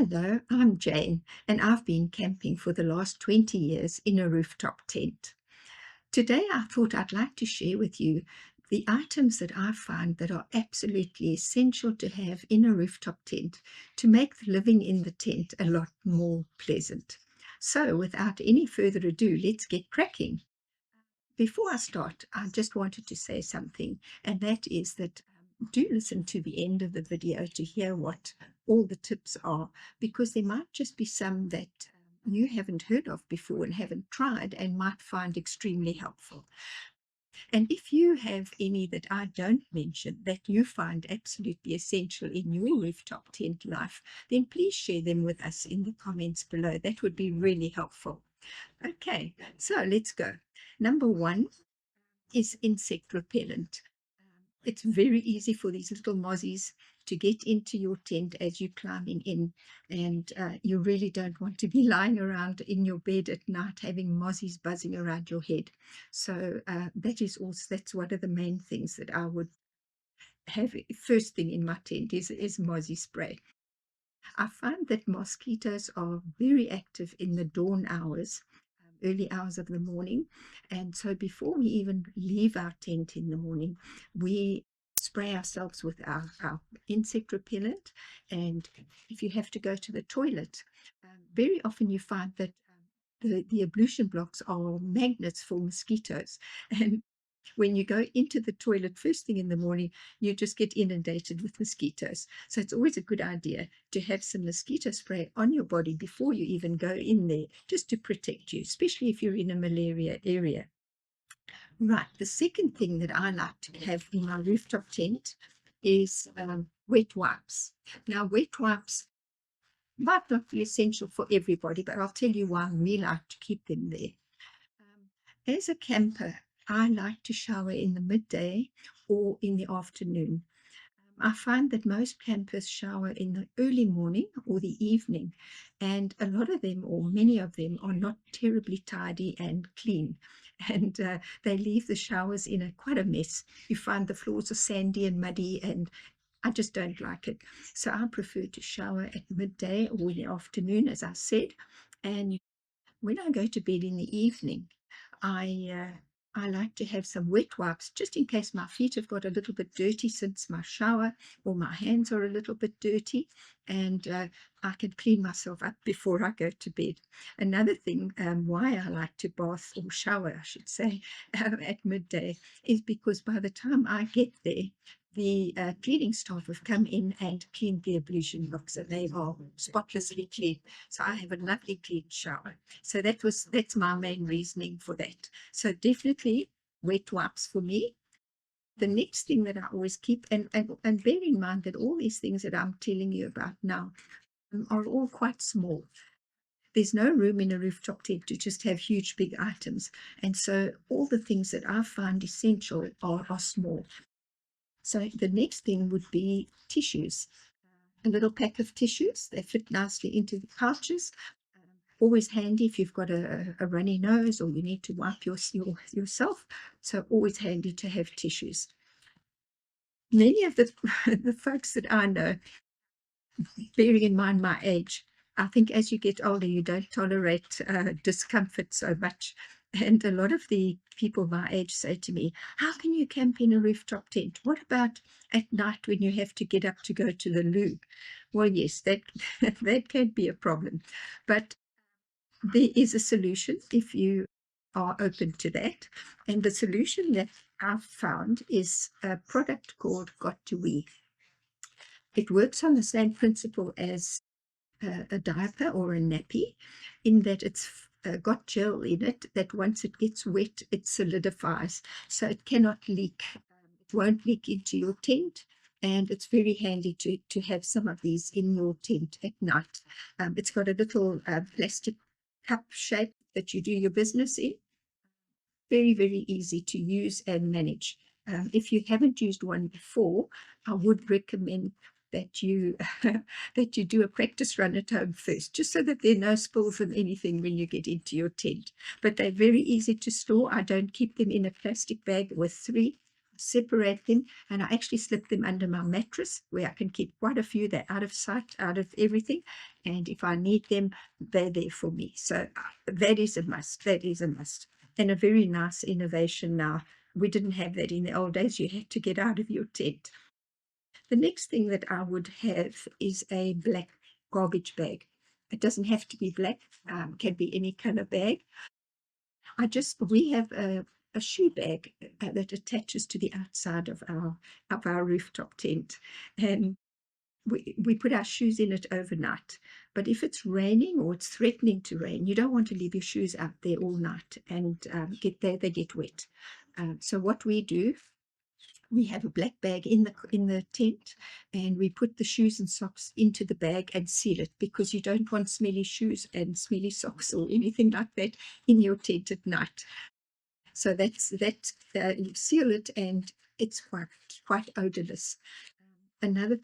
Hello, I'm Jane, and I've been camping for the last 20 years in a rooftop tent. Today, I thought I'd like to share with you the items that I find that are absolutely essential to have in a rooftop tent to make the living in the tent a lot more pleasant. So, without any further ado, let's get cracking. Before I start, I just wanted to say something, and that is that do listen to the end of the video to hear what all the tips are, because there might just be some that you haven't heard of before and haven't tried and might find extremely helpful. And if you have any that I don't mention that you find absolutely essential in your rooftop tent life, then please share them with us in the comments below. That would be really helpful. Okay, so let's go. Number one is insect repellent. It's very easy for these little mozzies to get into your tent as you're climbing in, and you really don't want to be lying around in your bed at night having mozzies buzzing around your head. So that's one of the main things that I would have first thing in my tent is mozzie spray. I find that mosquitoes are very active in the dawn hours, early hours of the morning. And so before we even leave our tent in the morning, we spray ourselves with our insect repellent. And if you have to go to the toilet, very often you find that the ablution blocks are magnets for mosquitoes. And when you go into the toilet first thing in the morning, you just get inundated with mosquitoes. So it's always a good idea to have some mosquito spray on your body before you even go in there, just to protect you, especially if you're in a malaria area. Right, the second thing that I like to have in my rooftop tent is wet wipes. Now, wet wipes might not be essential for everybody, but I'll tell you why we like to keep them there. As a camper, I like to shower in the midday or in the afternoon. I find that most campers shower in the early morning or the evening, and a lot of them, or many of them, are not terribly tidy and clean. And they leave the showers in quite a mess. You find the floors are sandy and muddy, and I just don't like it. So I prefer to shower at midday or in the afternoon, as I said. And when I go to bed in the evening, I like to have some wet wipes just in case my feet have got a little bit dirty since my shower, or my hands are a little bit dirty, and I can clean myself up before I go to bed. Another thing why I like to bath or shower, I should say, at midday is because by the time I get there, the cleaning staff have come in and cleaned the ablution blocks, and they are spotlessly clean. So I have a lovely clean shower. So that's my main reasoning for that. So definitely wet wipes for me. The next thing that I always keep, and bear in mind that all these things that I'm telling you about now are all quite small. There's no room in a rooftop tent to just have huge, big items. And so all the things that I find essential are small. So the next thing would be tissues. A little pack of tissues. They fit nicely into the pouches. Always handy if you've got a runny nose or you need to wipe yourself. So always handy to have tissues. Many of the, the folks that I know, bearing in mind my age, I think as you get older, you don't tolerate discomfort so much. And a lot of the people my age say to me, how can you camp in a rooftop tent? What about at night when you have to get up to go to the loo? Well, yes, that, that can be a problem. But there is a solution if you are open to that. And the solution that I've found is a product called Got2We. It works on the same principle as a diaper or a nappy, in that it's got gel in it that once it gets wet, it solidifies. So it cannot leak. It won't leak into your tent. And it's very handy to have some of these in your tent at night. It's got a little plastic cup shape that you do your business in. Very, very easy to use and manage. If you haven't used one before, I would recommend that you that you do a practice run at home first, just so that there are no spills of anything when you get into your tent. But they're very easy to store. I don't keep them in a plastic bag with three. separate them, and I actually slip them under my mattress where I can keep quite a few. They're out of sight, out of everything, and if I need them, they're there for me. So that is a must. That is a must, and a very nice innovation now. We didn't have that in the old days. You had to get out of your tent. The next thing that I would have is a black garbage bag. It doesn't have to be black, can be any color bag. We have a shoe bag that attaches to the outside of our rooftop tent, and we put our shoes in it overnight. But if it's raining or it's threatening to rain, you don't want to leave your shoes out there all night and they get wet. So what we do, we have a black bag in the tent, and we put the shoes and socks into the bag and seal it, because you don't want smelly shoes and smelly socks or anything like that in your tent at night. So you seal it, and it's quite odorless. Another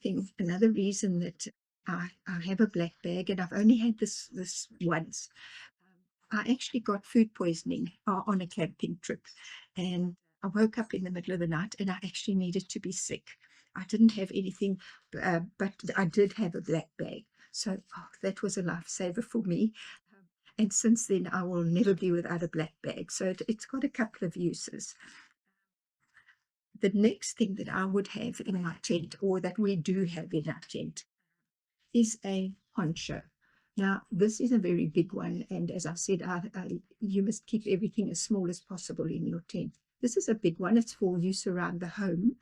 reason that I have a black bag, and I've only had this once. I actually got food poisoning on a camping trip, and I woke up in the middle of the night, and I actually needed to be sick. I didn't have anything, but I did have a black bag. So that was a lifesaver for me. And since then, I will never be without a black bag. So it's got a couple of uses. The next thing that I would have in my tent, or that we do have in our tent, is a poncho. Now, this is a very big one, and as I said, you must keep everything as small as possible in your tent. This is a big one. It's for use around the home,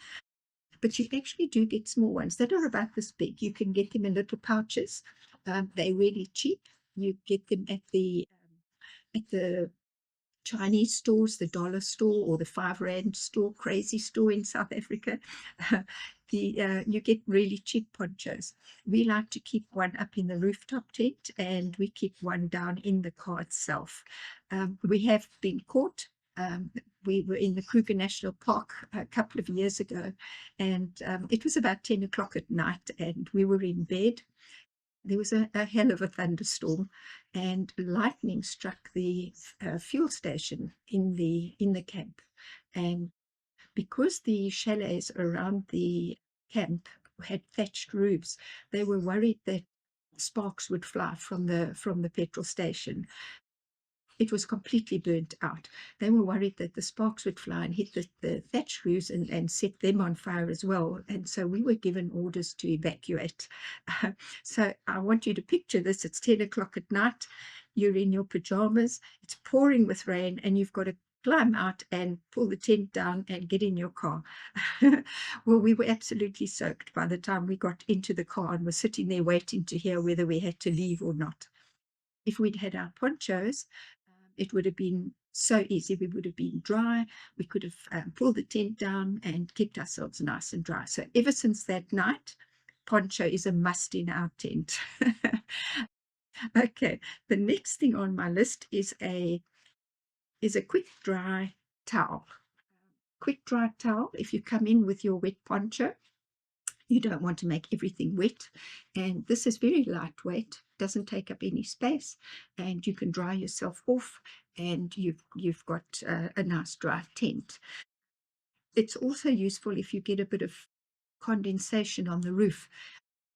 but you actually do get small ones that are about this big. You can get them in little pouches. They're really cheap. You get them at the Chinese stores, the dollar store or the 5 Rand store, crazy store in South Africa. You get really cheap ponchos. We like to keep one up in the rooftop tent, and we keep one down in the car itself. We have been caught. We were in the Kruger National Park a couple of years ago, and it was about 10 o'clock at night, and we were in bed. There was a hell of a thunderstorm, and lightning struck the fuel station in the camp. And because the chalets around the camp had thatched roofs, they were worried that sparks would fly from the petrol station. It was completely burnt out. They were worried that the sparks would fly and hit the thatch roofs and set them on fire as well. And so we were given orders to evacuate. So I want you to picture this. It's 10 o'clock at night. You're in your pajamas. It's pouring with rain, and you've got to climb out and pull the tent down and get in your car. Well, we were absolutely soaked by the time we got into the car and were sitting there waiting to hear whether we had to leave or not. If we'd had our ponchos, it would have been so easy. We would have been dry. We could have pulled the tent down and kept ourselves nice and dry. So ever since that night, poncho is a must in our tent. Okay, the next thing on my list is a quick dry towel. Quick dry towel, if you come in with your wet poncho, you don't want to make everything wet, and this is very lightweight, doesn't take up any space, and you can dry yourself off, and you've got a nice dry tent. It's also useful if you get a bit of condensation on the roof.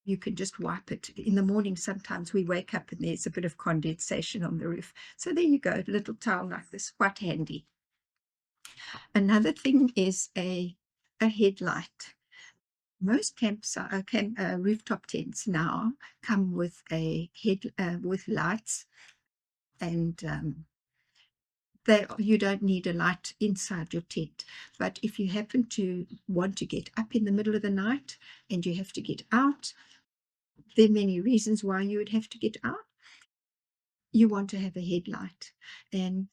You can just wipe it. In the morning, sometimes we wake up and there's a bit of condensation on the roof. So there you go, a little towel like this, quite handy. Another thing is a headlight. Most rooftop tents now come with with lights, and you don't need a light inside your tent. But if you happen to want to get up in the middle of the night and you have to get out, there are many reasons why you would have to get out. You want to have a headlight, and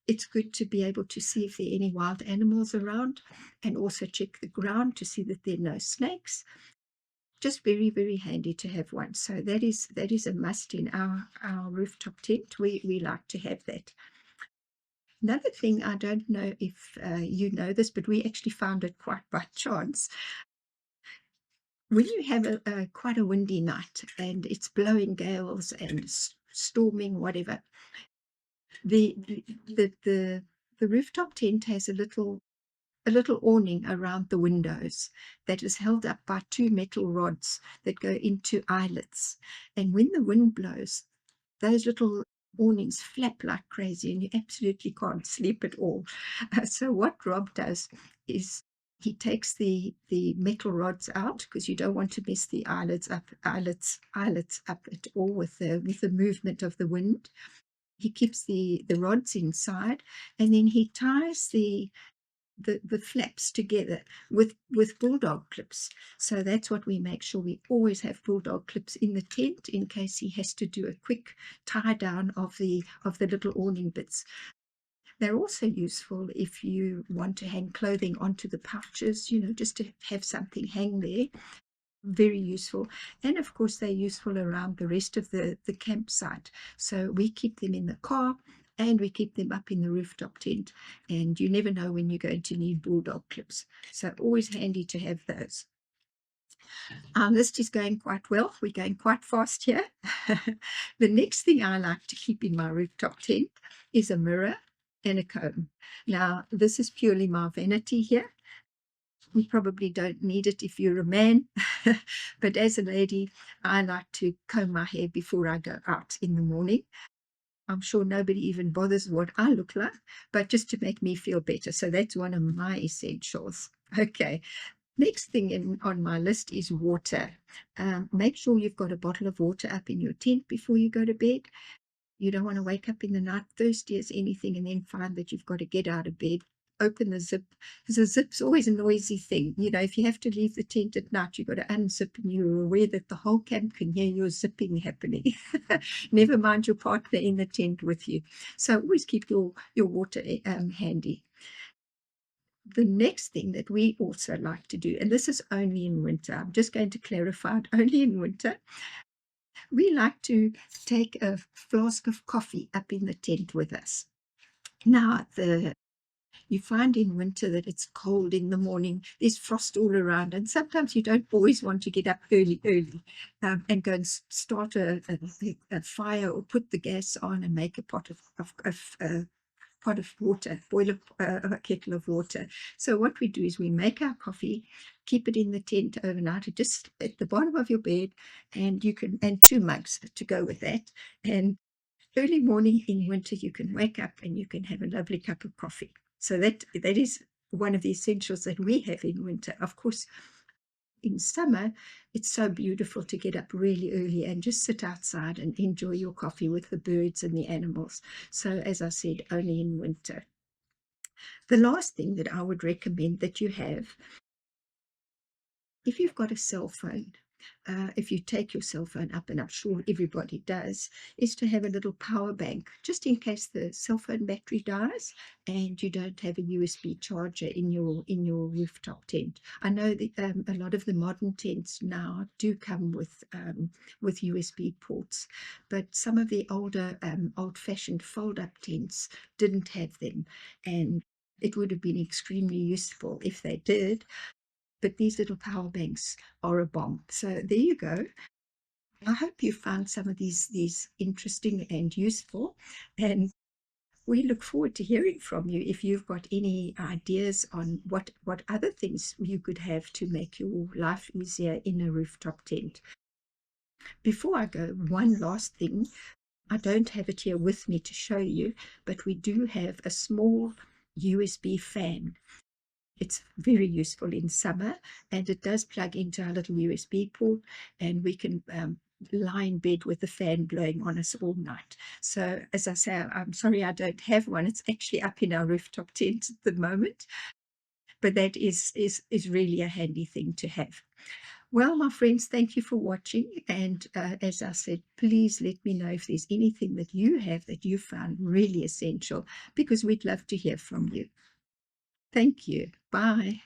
it's good to be able to see if there are any wild animals around, and also check the ground to see that there are no snakes. Just very, very handy to have one. So that is a must in our rooftop tent. We like to have that. Another thing, I don't know if you know this, but we actually found it quite by chance. When you have quite a windy night and it's blowing gales and storming, whatever, the rooftop tent has a little a little awning around the windows that is held up by two metal rods that go into eyelets. And when the wind blows, those little awnings flap like crazy and you absolutely can't sleep at all. So what Rob does is he takes the metal rods out because you don't want to mess the eyelets up at all with the movement of the wind. He keeps the rods inside, and then he ties the flaps together with bulldog clips. So that's what we make sure we always have bulldog clips in the tent in case he has to do a quick tie down of the little awning bits. They're also useful if you want to hang clothing onto the pouches, just to have something hang there. Very useful. And of course, they're useful around the rest of the campsite. So we keep them in the car and we keep them up in the rooftop tent. And you never know when you're going to need bulldog clips. So always handy to have those. Our list is going quite well. We're going quite fast here. The next thing I like to keep in my rooftop tent is a mirror and a comb. Now, this is purely my vanity here. You probably don't need it if you're a man, but as a lady, I like to comb my hair before I go out in the morning. I'm sure nobody even bothers what I look like, but just to make me feel better. So that's one of my essentials. Okay. Next thing on my list is water. Make sure you've got a bottle of water up in your tent before you go to bed. You don't want to wake up in the night thirsty as anything and then find that you've got to get out of bed, open the zip, because a zip's always a noisy thing. If you have to leave the tent at night, you've got to unzip and you're aware that the whole camp can hear your zipping happening. Never mind your partner in the tent with you. So always keep your water handy. The next thing that we also like to do, and this is only in winter, I'm just going to clarify it, only in winter, we like to take a flask of coffee up in the tent with us. Now, you find in winter that it's cold in the morning, there's frost all around, and sometimes you don't always want to get up early, and go and start a fire or put the gas on and make a pot of water, boil a kettle of water. So what we do is we make our coffee, keep it in the tent overnight, just at the bottom of your bed, and two mugs to go with that. And early morning in winter, you can wake up and you can have a lovely cup of coffee. So that is one of the essentials that we have in winter. Of course, in summer, it's so beautiful to get up really early and just sit outside and enjoy your coffee with the birds and the animals. So as I said, only in winter. The last thing that I would recommend that you have, if you've got a cell phone, if you take your cell phone up, and I'm sure everybody does, is to have a little power bank, just in case the cell phone battery dies and you don't have a USB charger in your rooftop tent. I know that a lot of the modern tents now do come with USB ports, but some of the older old-fashioned fold-up tents didn't have them, and it would have been extremely useful if they did. But these little power banks are a bomb. So there you go. I hope you found some of these interesting and useful. And we look forward to hearing from you if you've got any ideas on what other things you could have to make your life easier in a rooftop tent. Before I go, one last thing. I don't have it here with me to show you, but we do have a small USB fan. It's very useful in summer, and it does plug into our little USB port, and we can lie in bed with the fan blowing on us all night. So as I say, I'm sorry I don't have one. It's actually up in our rooftop tent at the moment, but that is really a handy thing to have. Well, my friends, thank you for watching. And as I said, please let me know if there's anything that you have that you found really essential, because we'd love to hear from you. Thank you. Bye.